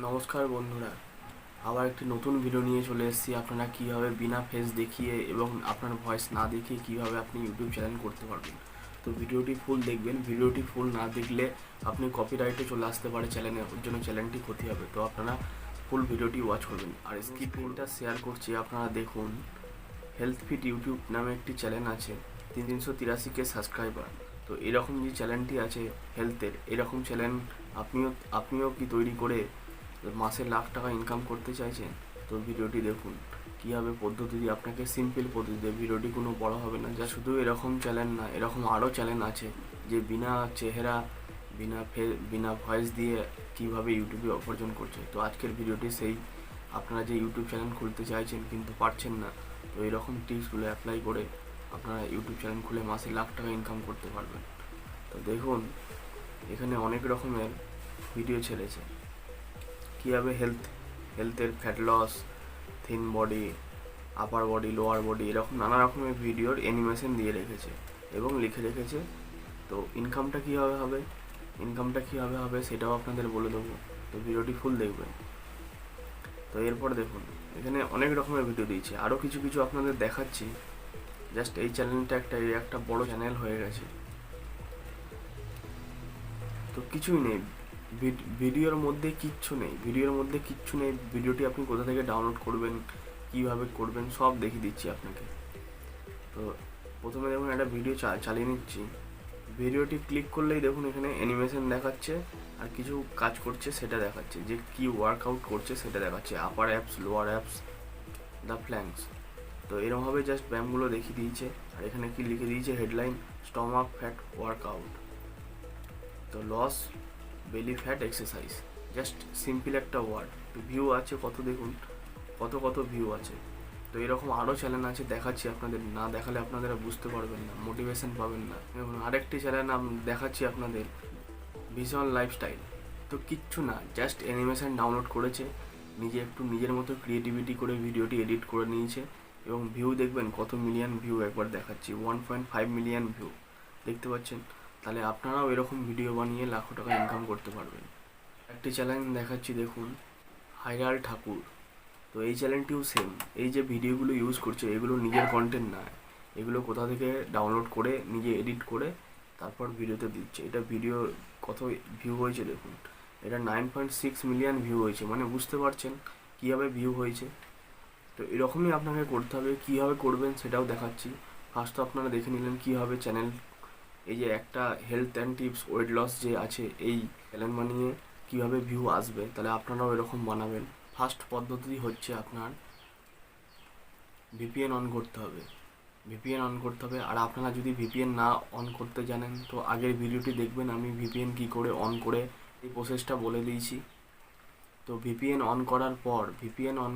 নমস্কার বন্ধুরা, আবার একটি নতুন ভিডিও নিয়ে চলে এসেছি। আপনারা কীভাবে বিনা ফেস দেখিয়ে এবং আপনার ভয়েস না দেখিয়ে কীভাবে আপনি ইউটিউব চ্যানেল করতে পারবেন। তো ভিডিওটি ফুল দেখবেন। ভিডিওটি ফুল না দেখলে আপনি কপিরাইটে চলে আসতে পারে চ্যানেলে, ওর জন্য চ্যানেলটি ক্ষতি হবে। তো আপনারা ফুল ভিডিওটি ওয়াচ করবেন। আর স্ক্রিনটা শেয়ার করছি, আপনারা দেখুন। হেলথ ফিট ইউটিউব নামে একটি চ্যানেল আছে, 383K সাবস্ক্রাইবার। তো এরকম যে চ্যানেলটি আছে হেলথের, এরকম চ্যানেল আপনিও কি তৈরি করে মাসে লাখ টাকা ইনকাম করতে চাইছেন? তো ভিডিওটি দেখুন কীভাবে পদ্ধতি দিয়ে, আপনাকে সিম্পল পদ্ধতিতে। ভিডিওটি কোনো বড় হবে না। যা শুধু এরকম চ্যানেল না, এরকম আরও চ্যানেল আছে যে বিনা চেহারা, বিনা ভয়েস দিয়ে কীভাবে ইউটিউবে উপার্জন করছে। তো আজকের ভিডিওটি সেই, আপনারা যে ইউটিউব চ্যানেল খুলতে চাইছেন কিন্তু পারছেন না, তো এরকম টিপসগুলো অ্যাপ্লাই করে আপনারা ইউটিউব চ্যানেল খুলে মাসে লাখ টাকা ইনকাম করতে পারবেন। তো দেখুন, এখানে অনেক রকমের ভিডিও ছেড়েছে কীভাবে হেলথের fat loss, thin body, upper body, lower body, এরকম নানা রকমের ভিডিওর অ্যানিমেশন দিয়ে রেখেছে এবং লিখে রেখেছে। তো ইনকামটা কীভাবে হবে সেটাও আপনাদের বলে দেবো। তো ভিডিওটি ফুল দেখবেন। তো এরপর দেখুন, এখানে অনেক রকমের ভিডিও দিয়েছে, আরও কিছু কিছু আপনাদের দেখাচ্ছি। জাস্ট এই চ্যানেলটা একটা বড় চ্যানেল হয়ে গেছে। তো কিছুই নেই, ভিডিওর মধ্যে কিচ্ছু নেই। ভিডিওটি আপনি কোথা থেকে ডাউনলোড করবেন, কীভাবে করবেন, সব দেখিয়ে দিচ্ছি আপনাকে। তো প্রথমে দেখুন, একটা ভিডিও চালিয়ে নিচ্ছি। ভিডিওটি ক্লিক করলেই দেখুন এখানে অ্যানিমেশন দেখাচ্ছে আর কিছু কাজ করছে সেটা দেখাচ্ছে, যে কি ওয়ার্কআউট করছে সেটা দেখাচ্ছে, আপার অ্যাপস, লোয়ার অ্যাপস, দ্য ফ্ল্যাঙ্কস। তো এরমভাবে জাস্ট ব্যায়ামগুলো দেখিয়ে দিয়েছে। আর এখানে কি লিখে দিয়েছে হেডলাইন, স্টমাক ফ্যাট ওয়ার্কআউট, তো loss belly fat exercise. Just simple একটা ওয়ার্ড। ভিউ আছে কত, দেখুন কত ভিউ আছে। তো এরকম আরও চ্যানেল আছে, দেখাচ্ছি আপনাদের। না দেখালে আপনারা বুঝতে পারবেন না, মোটিভেশন পাবেন না। দেখুন আরেকটি চ্যানেল দেখাচ্ছি আপনাদের, ভিজুয়াল লাইফস্টাইল। তো কিচ্ছু না, জাস্ট অ্যানিমেশন ডাউনলোড করেছে, নিজের মতো ক্রিয়েটিভিটি করে ভিডিওটি এডিট করে নিয়েছে। এবং ভিউ দেখবেন কত মিলিয়ন ভিউ, একবার দেখাচ্ছি 1.5 মিলিয়ন ভিউ, দেখতে পাচ্ছেন? তাহলে আপনারাও এরকম ভিডিও বানিয়ে লাখো টাকা ইনকাম করতে পারবেন। একটি চ্যানেল দেখাচ্ছি, দেখুন, হাইরাল ঠাকুর। তো এই চ্যানেলটিও সেম। এই যে ভিডিওগুলো ইউজ করছে, এগুলো নিজের কন্টেন্ট না, এগুলো কোথা থেকে ডাউনলোড করে নিজে এডিট করে তারপর ভিডিওতে দিচ্ছে। এটা ভিডিও কত ভিউ হয়েছে দেখুন, এটা 9.6 মিলিয়ন ভিউ হয়েছে। মানে বুঝতে পারছেন কীভাবে ভিউ হয়েছে। তো এরকমই আপনাকে করতে হবে। কীভাবে করবেন সেটাও দেখাচ্ছি। ফার্স্ট তো আপনারা দেখে নিলেন কীভাবে চ্যানেল, এই যে একটা health and tips, weight loss যে আছে, এই চ্যানেল বানিয়ে কীভাবে ভিউ আসবে, তাহলে আপনারাও এরকম বানাবেন। ফার্স্ট পদ্ধতি হচ্ছে আপনার ভিপিএন অন করতে হবে। আর আপনারা যদি ভিপিএন না অন করতে জানেন, তো আগের ভিডিওটি দেখবেন, আমি ভিপিএন কী করে অন করে এই প্রসেসটা বলে দিয়েছি। তো ভিপিএন অন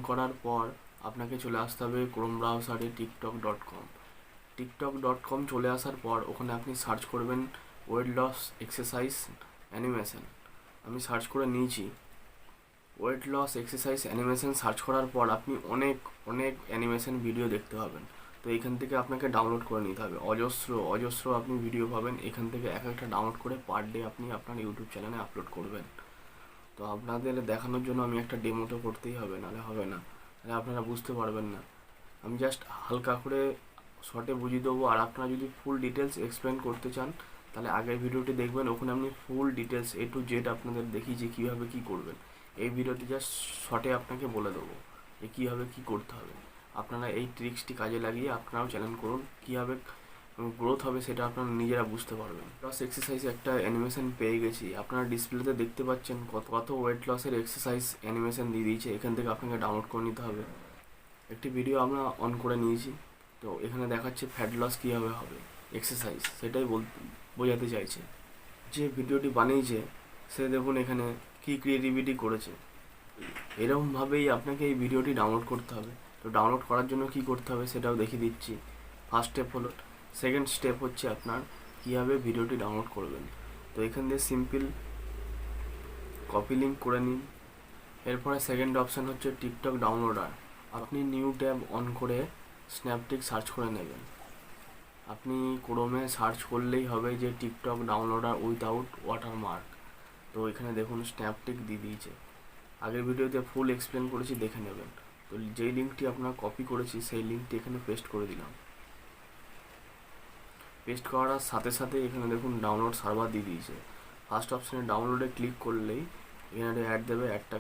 করার পর আপনাকে চলে আসতে হবে ক্রোম ব্রাউজারে টিকটক.com চলে আসার পর ওখানে আপনি সার্চ করবেন ওয়েট লস এক্সারসাইজ অ্যানিমেশন। আমি সার্চ করে নিয়েছি weight loss exercise animation. Search করার পর আপনি অনেক অ্যানিমেশন ভিডিও দেখতে পাবেন। তো এখান থেকে আপনাকে ডাউনলোড করে নিতে হবে। অজস্র আপনি ভিডিও পাবেন। এখান থেকে এক একটা ডাউনলোড করে পার ডে আপনি আপনার ইউটিউব চ্যানেলে আপলোড করবেন। তো আপনাদের দেখানোর জন্য আমি একটা ডেমো তো করতেই হবে, নাহলে হবে না, তাহলে আপনারা বুঝতে পারবেন না। আমি জাস্ট হালকা করে শর্টে বুঝিয়ে দেবো। আর আপনারা যদি ফুল ডিটেলস এক্সপ্লেন করতে চান, তাহলে আগের ভিডিওটি দেখবেন, ওখানে আপনি full details A to Z আপনাদের দেখিয়েছি কীভাবে কী করবেন। এই ভিডিওটি জাস্ট শর্টে আপনাকে বলে দেবো যে কীভাবে কী করতে হবে। আপনারা এই ট্রিক্সটি কাজে লাগিয়ে আপনারাও চ্যানেল করুন। কীভাবে গ্রোথ হবে সেটা আপনারা নিজেরা বুঝতে পারবেন। লস এক্সারসাইজ একটা অ্যানিমেশন পেয়ে গেছি। আপনারা ডিসপ্লেতে দেখতে পাচ্ছেন কত ওয়েট লসের এক্সারসাইজ অ্যানিমেশন দিয়ে দিয়েছে। এখান থেকে আপনাকে ডাউনলোড করে নিতে হবে। একটি ভিডিও আমরা অন করে নিয়েছি। তো এখানে দেখাচ্ছে ফ্যাট লস কীভাবে হবে এক্সারসাইজ, সেটাই বোঝাতে চাইছে। যে ভিডিওটি বানিয়েছে সে দেখুন এখানে কী ক্রিয়েটিভিটি করেছে। এরকমভাবেই আপনাকে এই ভিডিওটি ডাউনলোড করতে হবে। তো ডাউনলোড করার জন্য কী করতে হবে সেটাও দেখিয়ে দিচ্ছি। ফার্স্ট স্টেপ হলো, সেকেন্ড স্টেপ হচ্ছে আপনার কীভাবে ভিডিওটি ডাউনলোড করবেন। তো এখান দিয়ে সিম্পল কপি লিঙ্ক করে নিন। এরপরে সেকেন্ড অপশান হচ্ছে টিকটক ডাউনলোডার। আপনি নিউ ট্যাব অন করে স্ন্যাপটিক সার্চ করে নেবেন। আপনি ক্রোমে সার্চ করলেই হবে যে টিকটক ডাউনলোডার উইথাউট ওয়াটারমার্ক। তো এখানে দেখুন স্ন্যাপটিক দিয়ে দিয়েছে। আগের ভিডিওতে ফুল এক্সপ্লেন করেছি, দেখে নেবেন। তো যেই লিঙ্কটি আপনার কপি করেছি সেই লিঙ্কটি এখানে পেস্ট করে দিলাম। পেস্ট করার সাথে সাথে এখানে দেখুন ডাউনলোড সার্ভার দিয়ে দিয়েছে। ফার্স্ট অপশানে ডাউনলোডে ক্লিক করলেই এখানে অ্যাড দেবে, অ্যাডটা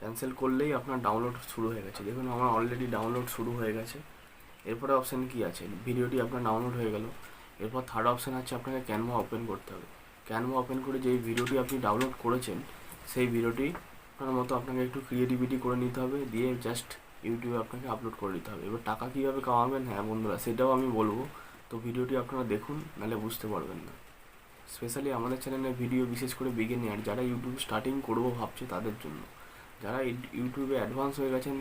ক্যান্সেল করলেই আপনার ডাউনলোড শুরু হয়ে গেছে। দেখুন আমার অলরেডি ডাউনলোড শুরু হয়ে গেছে। এরপরে অপশান কি আছে, ভিডিওটি আপনার ডাউনলোড হয়ে গেল। এরপর থার্ড অপশান আছে আপনাকে ক্যানভা ওপেন করতে হবে। ক্যানভা ওপেন করে যেই ভিডিওটি আপনি ডাউনলোড করেছেন সেই ভিডিওটি আপনার মতো আপনাকে একটু ক্রিয়েটিভিটি করে নিতে হবে, দিয়ে জাস্ট ইউটিউবে আপনাকে আপলোড করে দিতে হবে। এবার টাকা কীভাবে কামাবেন, হ্যাঁ বন্ধুরা সেটাও আমি বলবো, তো ভিডিওটি আপনারা দেখুন, নাহলে বুঝতে পারবেন না। স্পেশালি আমাদের চ্যানেলে ভিডিও বিশেষ করে বিগিনার যারা ইউটিউব স্টার্টিং করবো ভাবছে তাদের জন্য। যারা ইউটিউবে অ্যাডভান্স হয়ে গেছেন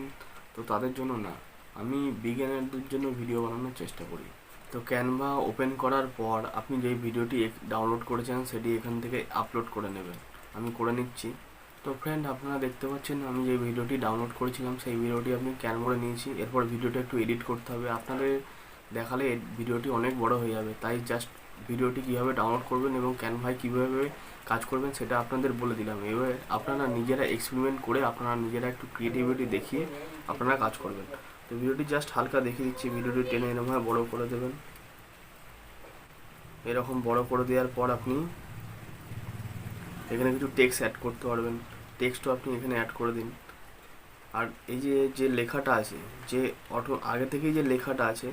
তো তাদের জন্য না, আমি বিগিনারদের জন্য ভিডিও বানানোর চেষ্টা করি। তো ক্যানভা ওপেন করার পর আপনি যেই ভিডিওটি ডাউনলোড করেছেন সেটি এখান থেকে আপলোড করে নেবেন। আমি করে নিচ্ছি। তো ফ্রেন্ড, আপনারা দেখতে পাচ্ছেন আমি যে ভিডিওটি ডাউনলোড করেছিলাম সেই ভিডিওটি আমি ক্যানভায় নিয়েছি। এরপর ভিডিওটা একটু এডিট করতে হবে, আপনাদের দেখালে ভিডিওটি অনেক বড় হয়ে যাবে, তাই জাস্ট ভিডিওটি কীভাবে ডাউনলোড করবেন এবং ক্যানভায় কীভাবে কাজ করবেন সেটা আপনাদের বলে দিলাম। এবার আপনারা নিজেরা এক্সপেরিমেন্ট করে আপনারা নিজেরা একটু ক্রিয়েটিভিটি দেখিয়ে আপনারা কাজ করবেন। তো ভিডিওটি জাস্ট হালকা দেখিয়ে দিচ্ছি, ভিডিওটি টেনে এরকমভাবে বড় করে দেবেন। এরকম বড় করে দেওয়ার পর আপনি এখানে কিছু টেক্সট অ্যাড করতে পারবেন, টেক্সটও আপনি এখানে অ্যাড করে দিন। আর এই যে লেখাটা আছে, যে আগে থেকেই যে লেখাটা আছে,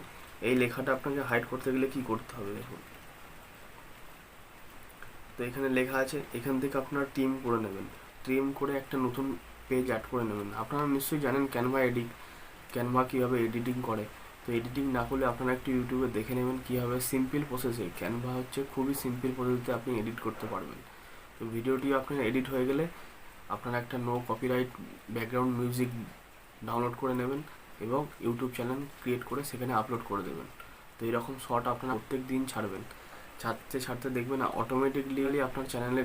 এই লেখাটা আপনাকে হাইড করতে গেলে কি করতে হবে দেখুন। তো এখানে লেখা আছে, এখান থেকে আপনারা ট্রিম করে নেবেন, ট্রিম করে একটা নতুন পেজ অ্যাড করে নেবেন। আপনারা নিশ্চয়ই জানেন ক্যানভা কীভাবে এডিটিং করে। তো এডিটিং না করলে আপনারা একটু ইউটিউবে দেখে নেবেন কীভাবে সিম্পল প্রসেসে, ক্যানভা হচ্ছে খুবই সিম্পল প্রসেসে আপনি এডিট করতে পারবেন। তো ভিডিওটি আপনার এডিট হয়ে গেলে আপনারা একটা no copyright background music download করে নেবেন এবং ইউটিউব চ্যানেল ক্রিয়েট করে সেখানে আপলোড করে দেবেন। তো এরকম শর্ট আপনারা প্রত্যেক দিন ছাড়বেন, ছাড়তে দেখবেন অটোমেটিকলি আপনার চ্যানেলে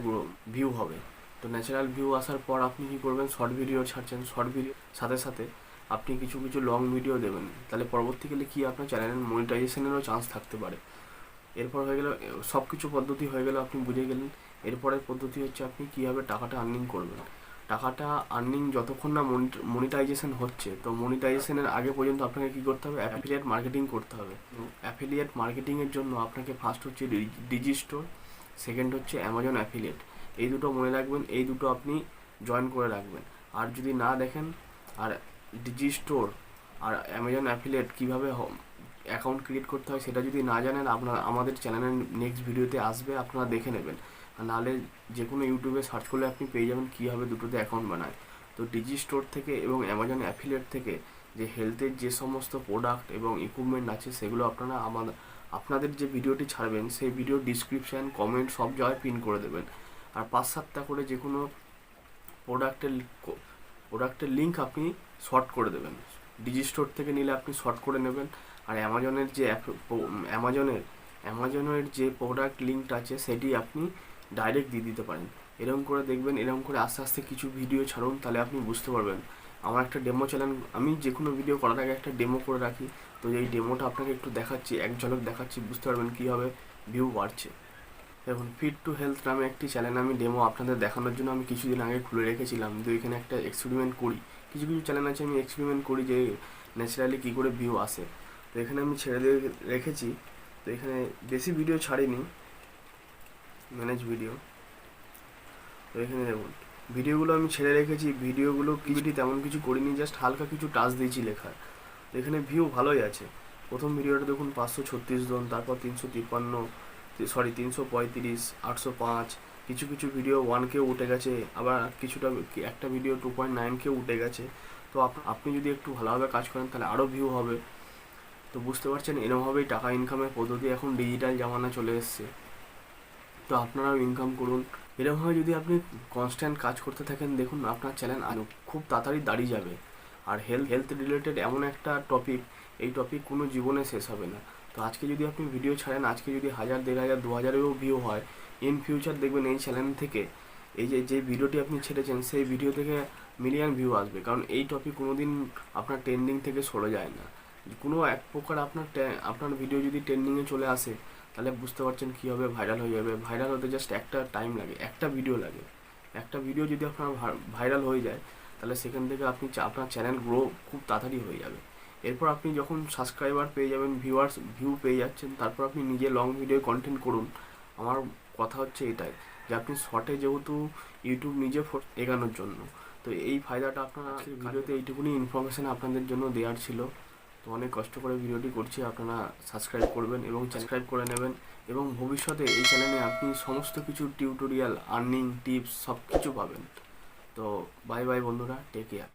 ভিউ হবে। তো ন্যাচারাল ভিউ আসার পর আপনি কী করবেন, শর্ট ভিডিও ছাড়ছেন, শর্ট ভিডিও সাথে সাথে আপনি কিছু লং ভিডিও দেবেন, তাহলে পরবর্তীকালে কি আপনার চ্যানেলের মনিটাইজেশনেরও চান্স থাকতে পারে। এরপর হয়ে গেল সব কিছু পদ্ধতি হয়ে গেল, আপনি বুঝে গেলেন। এরপরের পদ্ধতি হচ্ছে আপনি কীভাবে টাকাটা আর্নিং করবেন। টাকাটা আর্নিং যতক্ষণ না মনিটাইজেশন হচ্ছে, তো মনিটাইজেশনের আগে পর্যন্ত আপনাকে কী করতে হবে, অ্যাফিলিয়েট মার্কেটিং করতে হবে। অ্যাফিলিয়েট মার্কেটিংয়ের জন্য আপনাকে ফার্স্ট হচ্ছে ডিজি স্টোর, সেকেন্ড হচ্ছে অ্যামাজন অ্যাফিলিয়েট। এই দুটো মনে রাখবেন, এই দুটো আপনি জয়েন করে রাখবেন। আর যদি না দেখেন, আর ডিজি স্টোর আর অ্যামাজন অ্যাফিলিয়েট কীভাবে অ্যাকাউন্ট ক্রিয়েট করতে হয় সেটা যদি না জানেন, আপনার আমাদের চ্যানেলের নেক্সট ভিডিওতে আসবে, আপনারা দেখে নেবেন। আর নাহলে যে কোনো ইউটিউবে সার্চ করলে আপনি পেয়ে যাবেন কীভাবে দুটোতে অ্যাকাউন্ট বানায়। তো ডিজি স্টোর থেকে এবং অ্যামাজন অ্যাফিলিয়েট থেকে যে হেলথের যে সমস্ত প্রোডাক্ট এবং ইকুইপমেন্ট আছে সেগুলো আপনারা আপনাদের যে ভিডিওটি ছাড়বেন সেই ভিডিও ডিসক্রিপশান কমেন্ট সব জায়গায় পিন করে দেবেন। আর 5-7টা করে যে কোনো প্রোডাক্টের লিঙ্ক আপনি শর্ট করে দেবেন। ডিজি স্টোর থেকে নিলে আপনি শর্ট করে নেবেন। আর অ্যামাজনের যে প্রোডাক্ট লিঙ্কটা আছে সেটি আপনি ডাইরেক্ট দিয়ে দিতে পারেন। এরকম করে দেখবেন, এরকম করে আস্তে আস্তে কিছু ভিডিও ছাড়ুন, তাহলে আপনি বুঝতে পারবেন। আমার একটা ডেমো চ্যানেল, আমি যে কোনো ভিডিও করার আগে একটা ডেমো করে রাখি, তো এই ডেমোটা আপনাকে একটু দেখাচ্ছি, এক ঝলক দেখাচ্ছি, বুঝতে পারবেন কীভাবে ভিউ বাড়ছে। দেখুন, ফিট টু হেলথ নামে একটি চ্যানেল আমি ডেমো আপনাদের দেখানোর জন্য আমি কিছুদিন আগে খুলে রেখেছিলাম। তো এখানে একটা এক্সপেরিমেন্ট করি, কিছু চ্যানেল আছে আমি এক্সপেরিমেন্ট করি যে ন্যাচারালি কী করে ভিউ আসে। তো এখানে আমি ছেড়ে দিয়ে রেখেছি। তো এখানে বেশি ভিডিও ছাড়িনি, ম্যানেজ ভিডিও। তো এখানে দেখুন ভিডিওগুলো আমি ছেড়ে রেখেছি, ভিডিওগুলো তেমন কিছু করিনি, জাস্ট হালকা কিছু টাচ দিয়েছি লেখার। তো এখানে ভিউ ভালোই আছে। প্রথম ভিডিওটা দেখুন 536 জন, তারপর 335, 805, কিছু ভিডিও 1K উঠে গেছে, আবার একটা ভিডিও 2.9K উঠে গেছে। তো আপনি যদি একটু ভালোভাবে কাজ করেন তাহলে আরও ভিউ হবে। তো বুঝতে পারছেন, এরকমভাবেই টাকা ইনকামের পদ্ধতি, এখন ডিজিটাল জামানা চলে এসছে। তো আপনারাও ইনকাম করুন। এরকমভাবে যদি আপনি কনস্ট্যান্ট কাজ করতে থাকেন, দেখুন আপনার চ্যানেল খুব তাড়াতাড়ি দাঁড়িয়ে যাবে। আর হেলথ রিলেটেড এমন একটা টপিক, এই টপিক কোনো জীবনে শেষ হবে না। তো আজকে যদি আপনি ভিডিও ছাড়েন, আজকে যদি 1000, 1500, 2000-এও ভিউ হয়, ইন ফিউচার দেখবেন এই চ্যানেল থেকে এই যে ভিডিওটি আপনি ছেড়েছেন সেই ভিডিও থেকে মিলিয়ন ভিউ আসবে। কারণ এই টপিক কোনো দিন আপনার ট্রেন্ডিং থেকে সরে যায় না। কোনো এক প্রকার আপনার ভিডিও যদি ট্রেন্ডিংয়ে চলে আসে, তাহলে বুঝতে পারছেন কীভাবে ভাইরাল হয়ে যাবে। ভাইরাল হতে জাস্ট একটা টাইম লাগে, একটা ভিডিও লাগে। একটা ভিডিও যদি আপনার ভাইরাল হয়ে যায়, তাহলে সেখান থেকে আপনি আপনার চ্যানেল গ্রো খুব তাড়াতাড়ি হয়ে যাবে। এরপর আপনি যখন সাবস্ক্রাইবার পেয়ে যাবেন, ভিউ পেয়ে যাচ্ছেন, তারপর আপনি নিজে লং ভিডিও কন্টেন্ট করুন। আমার কথা হচ্ছে এটাই, যে আপনি শর্টে যেহেতু ইউটিউব নিজে এগানোর জন্য, তো এই ফায়দাটা আপনার ভিডিওতে এইটুকুনি ইনফরমেশান আপনাদের জন্য দেওয়ার ছিল। তো অনেক কষ্ট করে ভিডিওটি করছি, আপনারা সাবস্ক্রাইব করবেন এবং সাবস্ক্রাইব করে নেবেন, এবং ভবিষ্যতে এই চ্যানেলে আপনি সমস্ত কিছু টিউটোরিয়াল, আর্নিং টিপস সব কিছু পাবেন। তো বাই বাই বন্ধুরা, টেক কেয়ার।